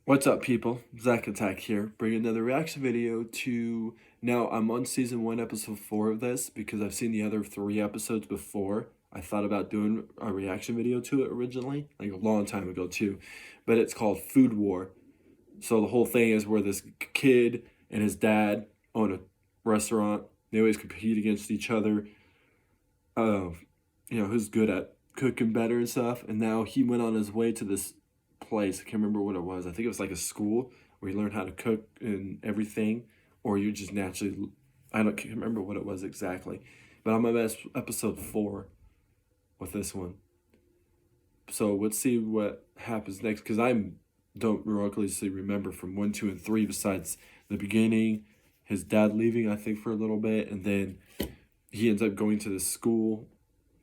What's up, people? Zach Attack here, bringing another reaction video to... Now, I'm on season 1, episode 4 of this, because I've seen the other 3 episodes before. I thought about doing a reaction video to it originally, like a long time ago too, but it's called Food War. So the whole thing is where this kid and his dad own a restaurant. They always compete against each other. Who's good at cooking better and stuff. And now he went on his way to this place. I can't remember what it was. I think it was like a school where you learn how to cook and everything, or you just naturally. Can't remember what it was exactly, but I'm on episode 4 with this one. So let's see what happens next, because I don't miraculously remember from 1, 2, and 3 besides the beginning, his dad leaving, I think, for a little bit, and then he ends up going to this school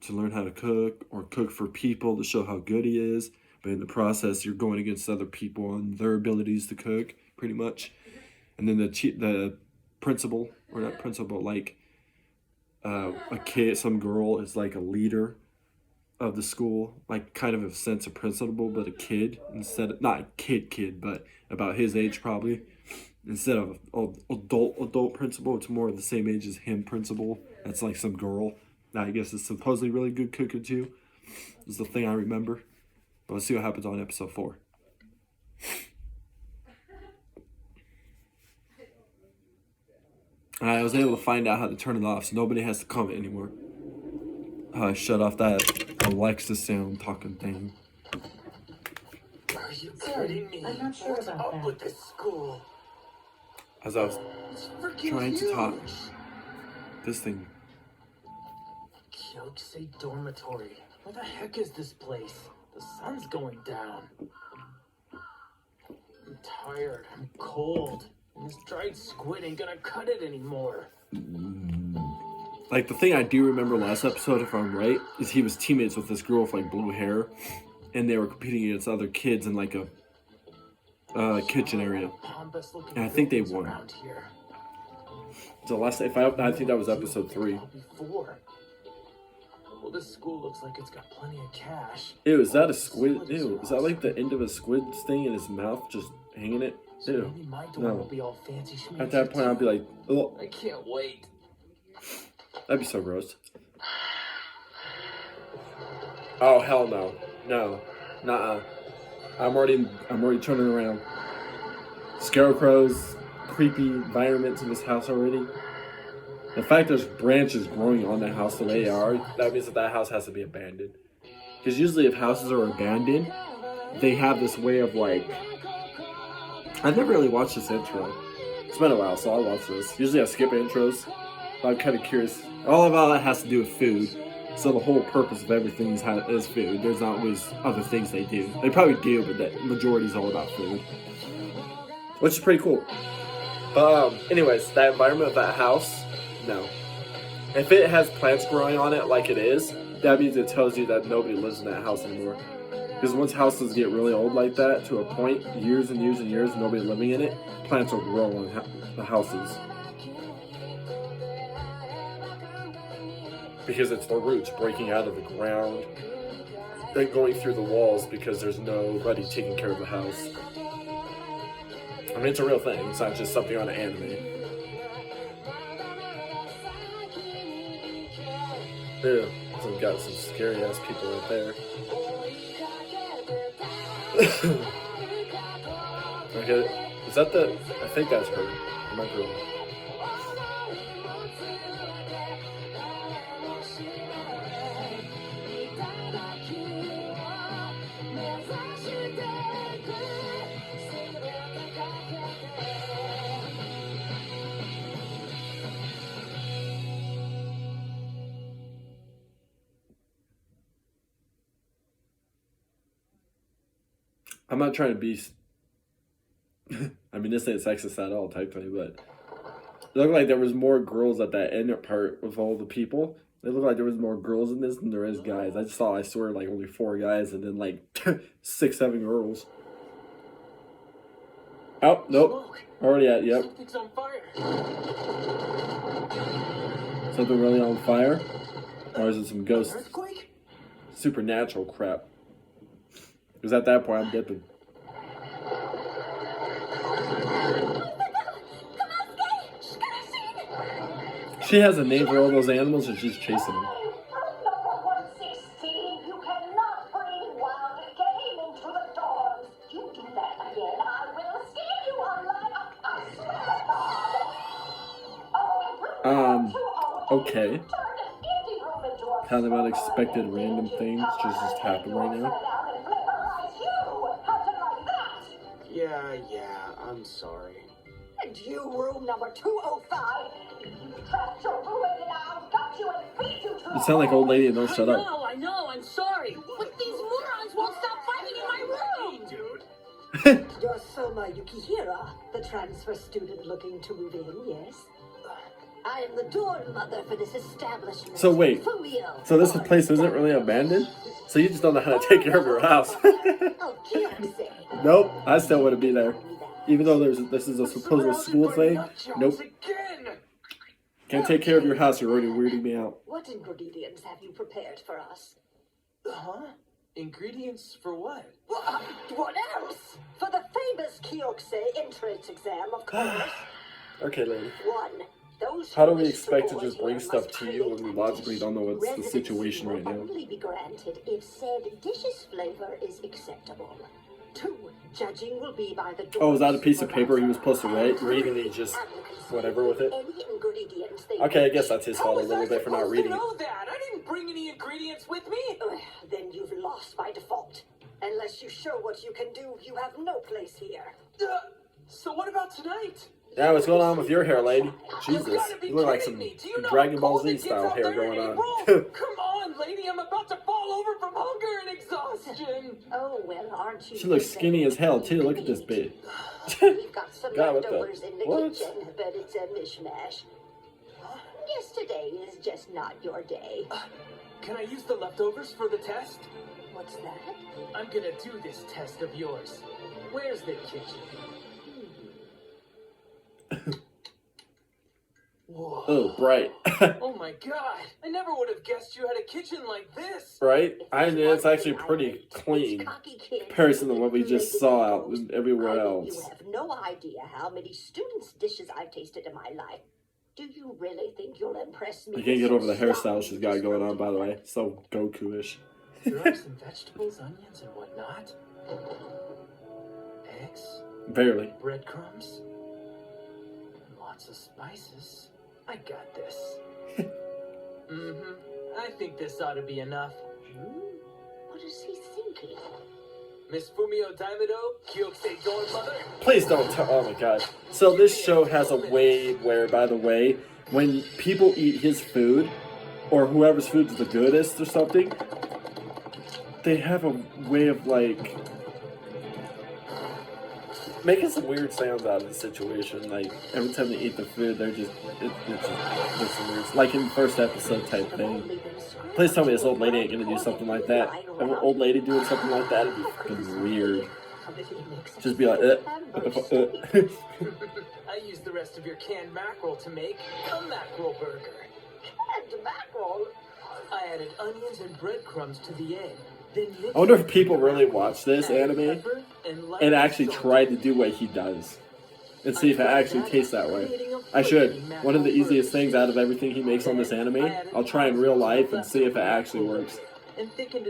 to learn how to cook or cook for people to show how good he is. But in the process, you're going against other people and their abilities to cook, pretty much. And then the principal, or not principal, like a kid, some girl is like a leader of the school, like kind of a sense of principal, but a kid instead of, not a kid, but about his age probably. Instead of adult principal, it's more the same age as him principal. That's like some girl. Now, I guess it's supposedly really good cooking too. Is the thing I remember. But let's see what happens on episode 4. And I was able to find out how to turn it off so nobody has to comment anymore. How I shut off that Alexa sound talking thing. Are you kidding me? I'm not sure What's about up that. with this school? As I was It's freaking trying to talk, huge. this thing. Kyokse Dormitory. Where the heck is this place? The sun's going down. I'm tired. I'm cold. And this dried squid ain't gonna cut it anymore. Like, the thing I do remember last episode, if I'm right, is he was teammates with this girl with like blue hair, and they were competing against other kids in like a kitchen area. And I think they won. So I think that was episode 3. Well, this school looks like it's got plenty of cash. Ew, is that a squid? Ew, is that like the end of a squid thing in his mouth, just hanging it? So Ew. maybe my dorm will be all fancy schmancy At that point, I'd be like, oh, I can't wait. that'd be so gross. Oh, hell no. No. Nuh-uh. I'm already turning around. Scarecrows, creepy environments in this house already. The fact there's branches growing on the house the way they are, that means that house has to be abandoned. Because usually if houses are abandoned, they have this way of like... I've never really watched this intro. It's been a while, so I'll watch this. Usually I skip intros, but I'm kind of curious. All of that has to do with food. So the whole purpose of everything is food. There's not always other things they do. They probably do, but the majority is all about food. Which is pretty cool. But anyways, that environment of that house, no. If it has plants growing on it like it is, that means it tells you that nobody lives in that house anymore. Because once houses get really old like that, to a point, years and years and years, nobody living in it, plants will grow on the houses. Because it's the roots breaking out of the ground and going through the walls because there's nobody taking care of the house. I mean, it's a real thing. It's not just something on an anime. Ew, so we've got some scary ass people right there. Okay, is that the... I think that's her. I might be wrong. I'm not trying to be... I mean, this ain't sexist at all, technically, but... It looked like there was more girls at that end part with all the people. It looked like there was more girls in this than there is guys. I just saw, I swear, like only 4 guys and then like 6, 7 girls. Oh, nope. Already at, yep. Something's on fire. Something really on fire? Or is it some ghost Earthquake? supernatural crap? Because at that point, I'm dipping. She has a name for all those animals, and she's chasing them. Number 116, you cannot bring wild game into the dorms. You do that again, I will skin you alive. I swear to God. Okay. Kind of unexpected random things just happened right now. Yeah, I'm sorry. And you, room number 205, you trapped your roommate and I've got you and beat you to You sound like old lady and don't shut up. I know, I'm sorry. But these morons won't stop fighting in my room! Dude. You're Soma Yukihira, the transfer student looking to move in, yes? I am the dorm mother for this establishment. So wait, Fumio. so this place isn't really abandoned? So you just don't know how to take care of your house. Oh, Kiyose. Nope, I still wouldn't be there. Even though this is a supposed school thing, nope. Can't take care of your house, you're already weirding me out. What ingredients have you prepared for us? Huh? Ingredients for what? What else? For the famous Kiyose entrance exam, of course. Okay, lady. 1. Those How do we who wish expect to board just bring here stuff must to you when we create logically don't know what's the Residency situation right will now? only be granted if said dish's flavor is acceptable. 2. Judging will be by the Oh, is that a piece of paper he was supposed to read and he just whatever with it? Any ingredients they Okay, I guess that's his How fault a was little I bit for not supposed reading to it. know that? I didn't bring any ingredients with me. Then you've lost by default. Unless you show what you can do, you have no place here. So what about tonight? Yeah, what's going on with your hair, lady? Jesus, You gotta be you look like kidding some me. Do you know Dragon how Ball cold it Z gets style out hair there going in on. April? Come on, lady, I'm about to fall over from hunger and exhaustion. Oh, well, aren't you? She looks skinny as hell, too. Look at this bitch. We've got some God, what the- leftovers in the what? kitchen, but it's a mishmash. Yesterday is just not your day. Can I use the leftovers for the test? What's that? I'm gonna do this test of yours. Where's the kitchen? Whoa. Oh, bright. Oh my god! I never would have guessed you had a kitchen like this! Right? I mean, it's actually pretty clean comparison to what we just saw out everywhere else. You have no idea how many students' dishes I've tasted in my life. Do you really think you'll impress me? I can't get over the hairstyle she's got going on, by the way. So Goku-ish. There are some vegetables, onions, and whatnot. Eggs, Barely. breadcrumbs, lots of spices. I got this. I think this ought to be enough. What is he thinking? Miss Fumio Daimedo, Kyokse Dorm Mother. Please don't tell. Oh my god. So this show has a way where, by the way, when people eat his food, or whoever's food's the goodest or something, they have a way of like making some weird sounds out of the situation. Like every time they eat the food, they're just it's some weird, like in the first episode type thing. Please tell me this old lady ain't gonna do something like that. If an old lady doing something like that, it'd be fucking weird. Just be like, what the fuck? I used the rest of your canned mackerel to make a mackerel burger. Canned mackerel? I added onions and breadcrumbs to the egg. Then I wonder if people really watch this anime and actually try to do what he does. And see if it actually tastes that way. I should. One of the easiest things out of everything he makes on this anime, I'll try in real life and see if it actually works.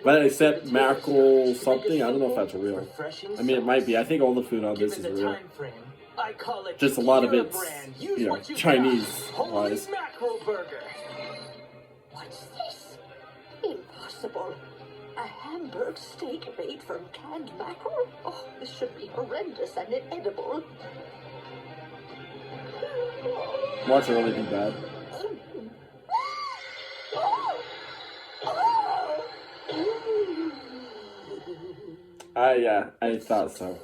But except mackerel something, I don't know if that's real. I mean, it might be. I think all the food on this is real. Just a lot of it's, you know, Chinese-wise. What's this? Impossible. A Hamburg steak made from canned mackerel? Oh, this should be horrendous and inedible. Watch it really be bad. I thought so.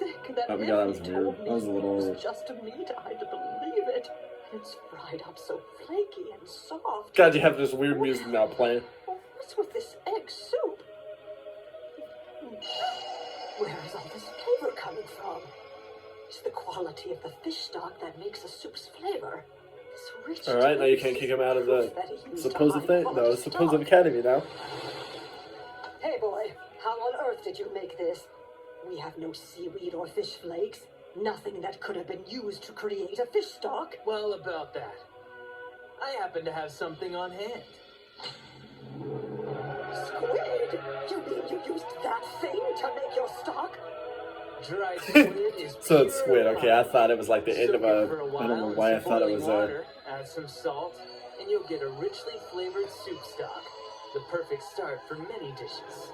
Oh my god, that was weird. That was a little... Just meat, I'd believe it. It's fried up so flaky and soft. God, you have this weird music now playing. What's with this egg soup? Where is all this flavor coming from? It's the quality of the fish stock that makes a soup's flavor. This rich Alright, now you can't kick him out of the supposed thing? No, supposed academy now. Hey boy, how on earth did you make this? We have no seaweed or fish flakes. Nothing that could have been used to create a fish stock. Well, about that. I happen to have something on hand. Squid? You mean you used that thing to make your stock? Dried squid is So it's squid. pure Okay, I wine. thought it was like the end of Soak it a. for I don't while know in why I some thought it boiling was water, add some salt, and you'll get a richly flavored soup stock. The perfect start for many dishes.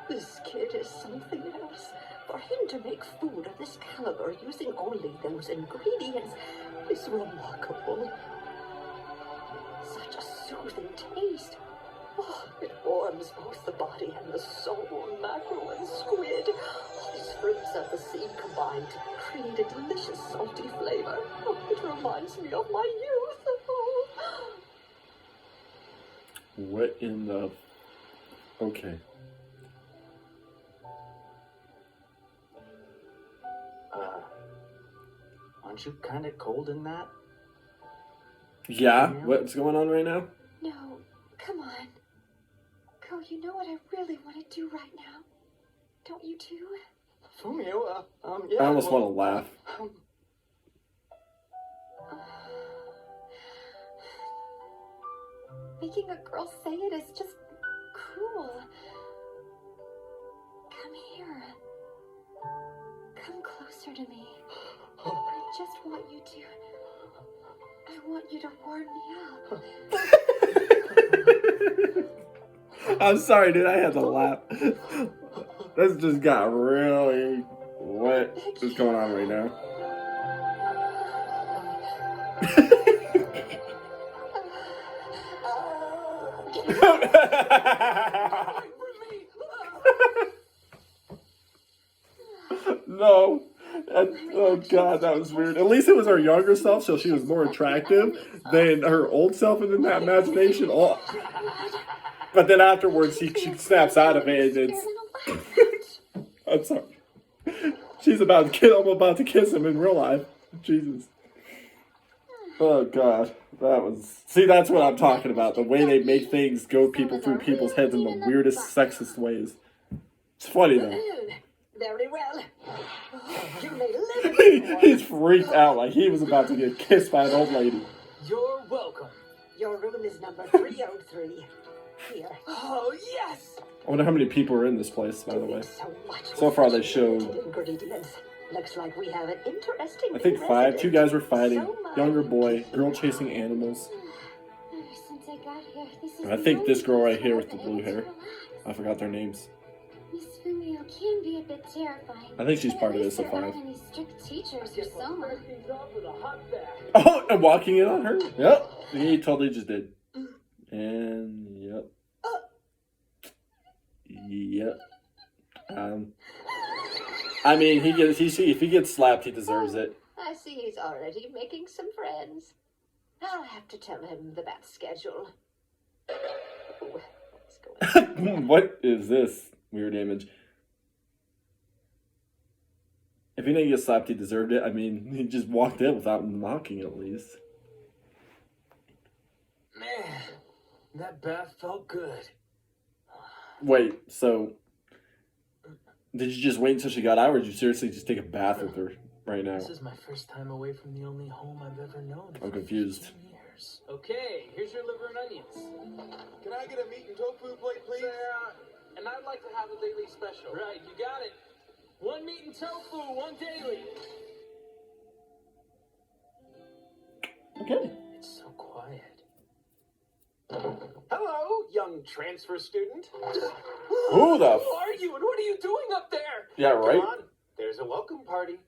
This kid is something else. For him to make food of this caliber using only those ingredients is remarkable. Such a soothing taste. Oh, it warms both the body and the soul. Mackerel and squid. All these fruits of the sea combined to create a delicious salty flavor. Oh, it reminds me of my youth. Oh. What in the? Okay. Aren't you kind of cold in that? Yeah. What's going on right now? No, come on. Ko, you know what I really want to do right now? Don't you too? Fumio, yeah. I almost want to laugh. Making a girl say it is just cruel. Come here. Come closer to me. I just want you to... I want you to warm me up. I'm sorry, dude. I had to laugh. This just got really. What is going on right now? No. Oh god, that was weird. At least it was her younger self, so she was more attractive than her old self in that imagination. Oh. But then afterwards, she snaps out of it, and it's. I'm sorry. She's about to kiss. I'm about to kiss him in real life. Jesus. Oh god, that was. See, that's what I'm talking about. The way they make things go people through people's heads in the weirdest, sexist ways. It's funny though. Very well. You may live. He's freaked out like he was about to get kissed by an old lady. You're welcome. Your room is number 303. Here. Oh, yes! I wonder how many people are in this place, by the way. So much So far they showed, ingredients. Looks like we have an interesting I think new 5. resident. 2 guys were fighting. So much. Younger boy, girl chasing animals. Ever since I got here, this is And I the think only this girl right place here where with the I've blue been able hair. to relax. I forgot their names. Miss Fumio can be a bit terrifying. I think she's but part at of least this, so there aren't 5. any strict teachers or Soma. Things off with a hot bath. Oh, and walking in on her? Yep. He totally just did. And, yep. Yep. I mean, if he gets slapped, he deserves it. I see he's already making some friends. I'll have to tell him the bat schedule. Oh, what's going on? What is this weird image? If he didn't get slapped, he deserved it. I mean, he just walked in without knocking at least. Man, that bath felt good. Wait, so did you just wait until she got out, or did you seriously just take a bath with her right now? This is my first time away from the only home I've ever known. I'm for confused. 15 years. Okay, here's your liver and onions. Can I get a meat and tofu plate, please? And I'd like to have a daily special. Right, you got it. 1 meat and tofu, 1 daily. Okay. It's so quiet. Hello, young transfer student. Who the? Who are you and what are you doing up there? Yeah, right. Come on, there's a welcome party.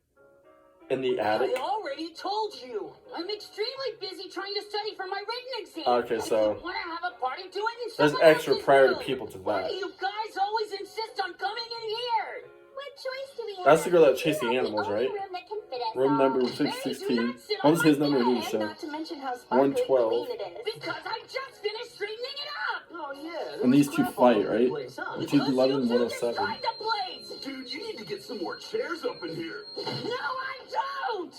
In the attic. I already told you. I'm extremely busy trying to study for my written exam. Okay, so I don't want to have a party to it in there's someone extra else's priority room. people to Why that. do you guys always insist on coming in here? What choice do we have? That's the girl that chased the You have animals, the only right? room that can fit us Room all. number Hey, do 616. not sit What on was my his number? It bed. didn't show. Not to mention how sparkly 112. clean it is. Because I just finished straightening it up. Oh yeah. And these two crap all fight, over the right? place, huh? 211, You two 107. destroyed the place. Dude, you need to get some more chairs up in here. No, I don't.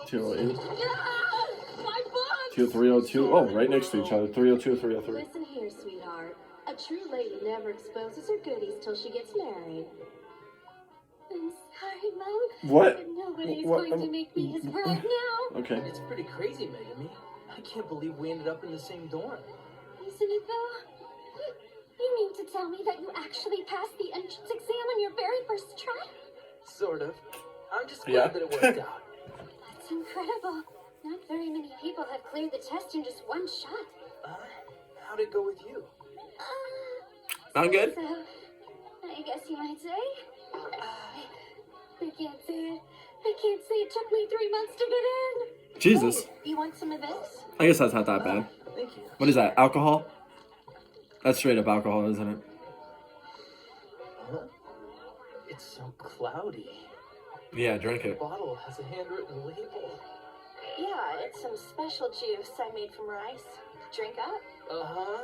208. Ah, my butt. 302. Oh, right next to each other. 302, 303. Listen here, sweetheart. A true lady never exposes her goodies till she gets married. I'm sorry, Mom. What? But nobody's What? going to make me his bride now. Okay. It's pretty crazy, Megami. I can't believe we ended up in the same dorm. Isn't it though? You mean to tell me that you actually passed the entrance exam on your very first try? Sort of. I'm just glad Yeah. that it worked out. That's incredible. Not very many people have cleared the test in just one shot. How'd it go with you? Sound good? So, I guess you might say. I can't say it. I can't say it took me 3 months to get in. Jesus. Hey, you want some of this? I guess that's not that bad. Thank you. What is that? Alcohol? That's straight up alcohol, isn't it? Huh? It's so cloudy. Yeah, drink The it. bottle has a handwritten label. Yeah, it's some special juice I made from rice. Drink up. Uh-huh.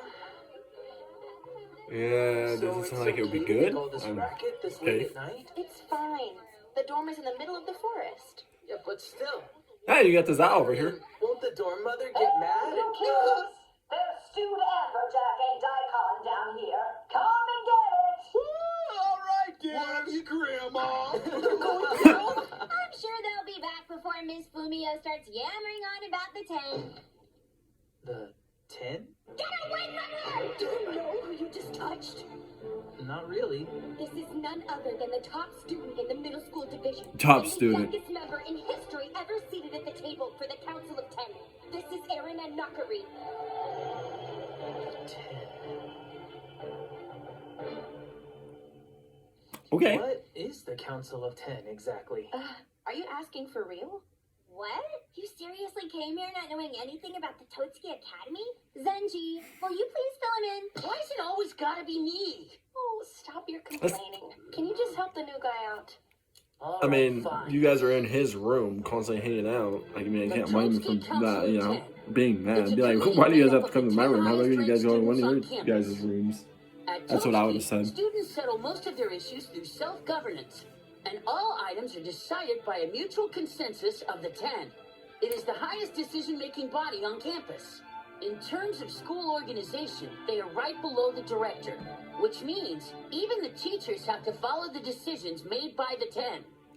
Yeah, So doesn't it's sound like it would be okay to good. make all this racket this okay. late at night? It's fine. The dorm is in the middle of the forest. Yeah, but still. Hey, you got this out over here. Won't the dorm mother get mad? You kids! There's stewed amberjack and daikon down here. Come and get it! All right, then. You, Grandma. I'm sure they'll be back before Miss Fumio starts yammering on about the 10. The 10? Get away from her! Do you know who you just touched? Not really. This is none other than the top student in the middle school division. Top and student. the youngest member in history ever seated at the table for the Council of 10. This is Aaron and Nakari. 10. Okay. What is the Council of 10 exactly? Are you asking for real? What? You seriously came here not knowing anything about the Totsuki Academy? Zenji, will you please fill him in? Why's it always gotta be me? Oh, stop your complaining. Can you just help the new guy out? All I right, mean, fine. you guys are in his room constantly hanging out. Like, I mean, I can't blame him for that, you know, being mad. Be like, why do you guys have to come to my room? How about you guys go in one of your guys' rooms? That's what I would have said. Students settle most of their issues through self-governance, and all items are decided by a mutual consensus of the 10. It is the highest decision-making body on campus. In terms of school organization, they are right below the director, which means even the teachers have to follow the decisions made by the 10.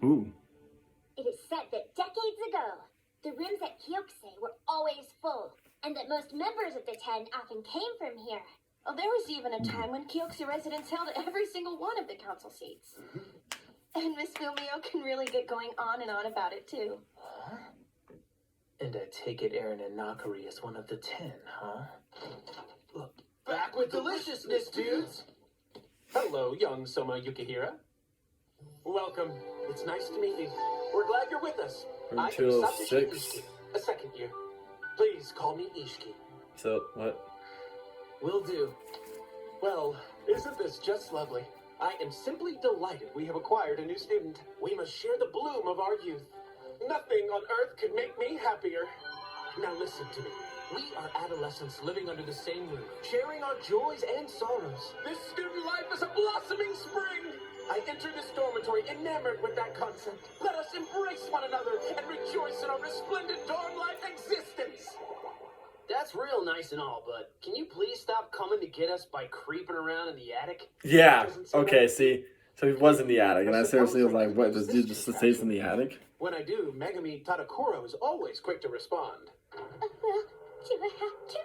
Ooh. It is said that decades ago, the rooms at Kyokuse were always full, and that most members of the 10 often came from here. Oh, there was even a time when Kyokuse residents held every single one of the council seats. And Miss Fumio can really get going on and on about it, too. Huh? And I take it Aaron and Nakari is one of the 10, huh? Back with deliciousness, dudes. Hello, young Soma Yukihira. Welcome. It's nice to meet you. We're glad you're with us. Until I am Satoshi 6. Ishiki, a second year. Please call me Ishiki. So, what? Will do. Well, isn't this just lovely? I am simply delighted we have acquired a new student. We must share the bloom of our youth. Nothing on earth could make me happier. Now listen to me. We are adolescents living under the same roof, sharing our joys and sorrows. This student life is a blossoming spring. I enter this dormitory enamored with that concept. Let us embrace one another and rejoice in our resplendent dorm-life existence. That's real nice and all, but can you please stop coming to get us by creeping around in the attic? Yeah. Okay, see. So he was in the attic, and I seriously was like, what, does dude just stay in the attic? When I do, Megami Tadakuro is always quick to respond. Well, do I have to?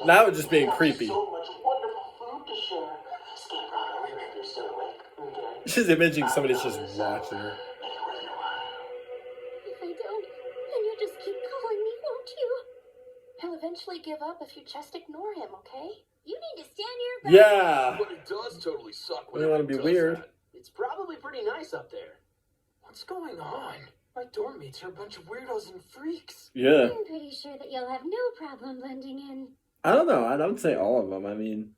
Now it's just being creepy. So much wonderful food to share. Skip right away if you're still awake, okay? She's imagining somebody's just watching her. If I don't, then you'll just keep calling me, won't you? He'll eventually give up if you just ignore him, okay? You need to stand here. Yeah. But it does totally suck We don't want to be weird. It's probably pretty nice up there. What's going on? My dorm mates are a bunch of weirdos and freaks. Yeah. I'm pretty sure that you'll have no problem blending in. I don't know. I don't say all of them. I mean,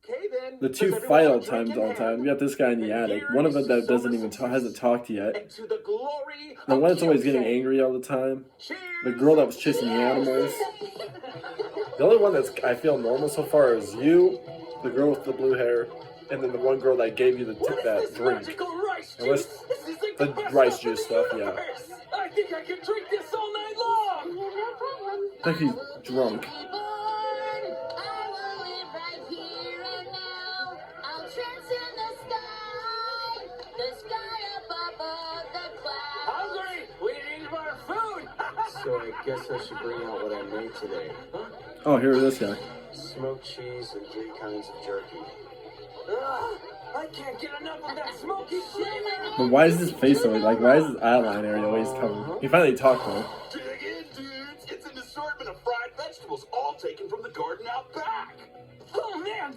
Okay then. the two Does everyone fight all have the a drink time. in All the time. hand? We got this guy in the And attic. here One of them is that doesn't Soma's even success. hasn't talked yet. And to the glory The of one that's always getting Kyokuse. angry all the time. Cheers! The girl that was chasing the animals. The only one that's I feel normal so far is you, the girl with the blue hair, and then the one girl that gave you What is that this drink. magical rice Unless juice? This is like the best rice stuff in juice the stuff, yeah. universe. I think I can drink this all night long. Yeah, no problem. I think he's drunk. Keep on Guess I should bring out what I made today. Huh? Oh, here this guy. Smoked cheese and 3 kinds of jerky. I can't get enough of that smoky shit. But why is his face always like? Why is his eyeliner area always covered? He finally talked though. Dig in, dudes. It's an assortment of fried vegetables, all taken from the garden out back. Oh man,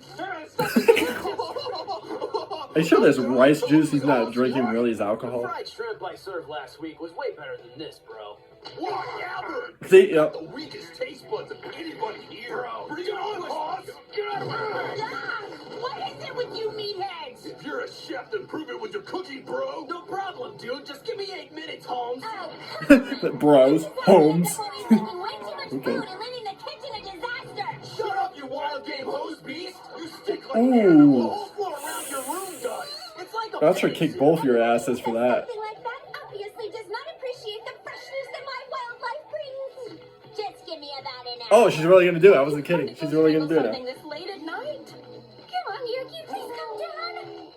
Are you sure this rice juice he's not drinking really is alcohol? The fried shrimp I served last week was way better than this, bro. Whatever. See, yep. The weakest taste buds of anybody here. Bring it on, Hoss. Get out of here. What is it with you meatheads? If you're a chef, then prove it with your cooking, bro. No problem, dude. Just give me 8 minutes, Holmes. Oh, Bros, Holmes. Making way too much Okay. food and leaving the kitchen a disaster. Shut up, you wild game hose beast. You stink like Ooh. an animal. The whole floor around your room does. It's like a I'll try to kick both your asses for that. Something like that obviously does not appreciate the freshness that my wildlife brings. Just give me about an hour. Oh, she's really gonna do it. I wasn't kidding. She's really gonna do it Something now. this late at night. Come on, Yuki, please come down.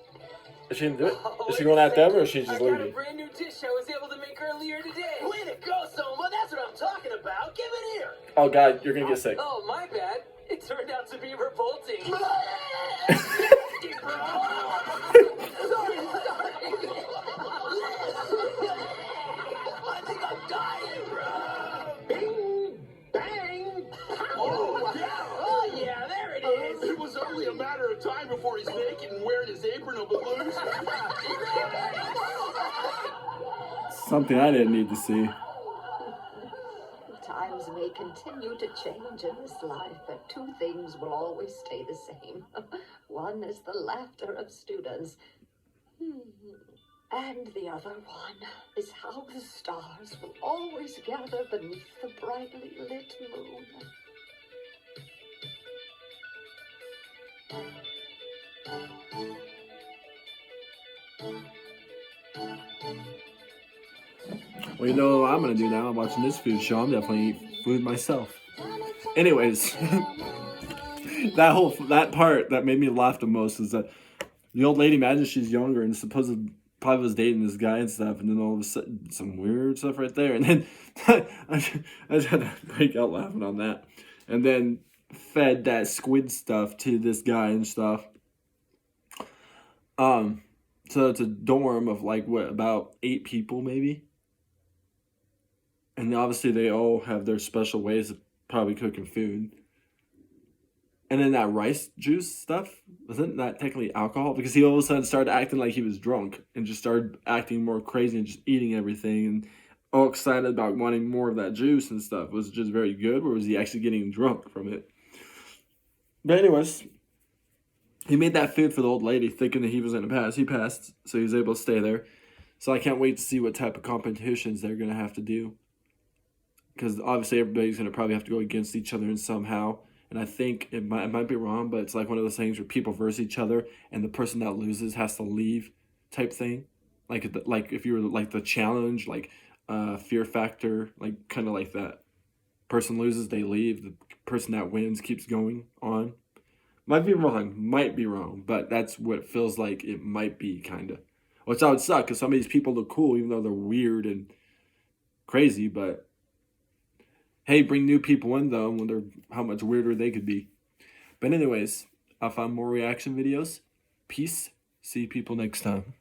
Is she gonna do it? Is she going at them or is she just I got a leaving? brand new dish I was able to make earlier today. Way to go, Soma. That's what I'm talking about. Give it here. Oh god, you're gonna get sick. Oh, my bad. It turned out to be revolting. Sorry. I think I'm dying, bro. Bing, bang. Oh, yeah. Oh, yeah, there it is. It was only a matter of time before he's naked and wearing his apron over loose. Something I didn't need to see. Times may continue to change in this life, but 2 things will always stay the same. One is the laughter of students. And the other one is how the stars will always gather beneath the brightly lit moon. Well, you know what I'm gonna do now? I'm watching this food show. I'm definitely eat food myself. Anyways, that part that made me laugh the most is that the old lady imagines she's younger and supposedly probably was dating this guy and stuff, and then all of a sudden some weird stuff right there, and then I just had to break out laughing on that, and then fed that squid stuff to this guy and stuff. So it's a dorm of like what, about 8 people maybe. And obviously they all have their special ways of probably cooking food. And then that rice juice stuff, wasn't that technically alcohol? Because he all of a sudden started acting like he was drunk and just started acting more crazy and just eating everything and all excited about wanting more of that juice and stuff. Was it just very good, or was he actually getting drunk from it? But anyways, he made that food for the old lady thinking that he was going to pass. He passed, so he was able to stay there. So I can't wait to see what type of competitions they're going to have to do. Because obviously everybody's going to probably have to go against each other in somehow. And I think it might be wrong, but it's like one of those things where people verse each other and the person that loses has to leave type thing. Like if you were like the challenge, like Fear Factor, like kind of like that. Person loses, they leave. The person that wins keeps going on. Might be wrong, but that's what it feels like it might be, kind of. Which I would suck, because some of these people look cool, even though they're weird and crazy, but hey, bring new people in, though, and wonder how much weirder they could be. But anyways, I'll find more reaction videos. Peace. See people next time.